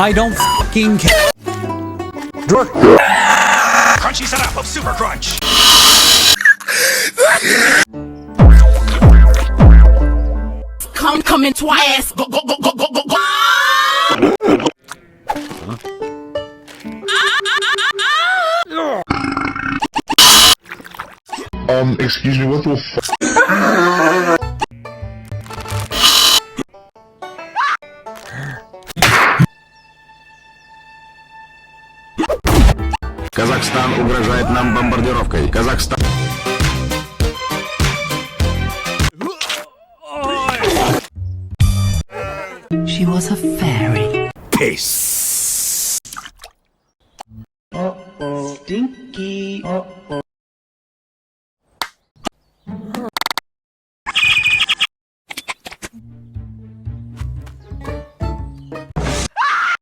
I don't fucking care. Crunchy setup of Super Crunch. Come in twice. Go. Excuse me, what the f- Казахстан угрожает нам бомбардировкой. Казахстан. She was a fairy. Peace. Stinky.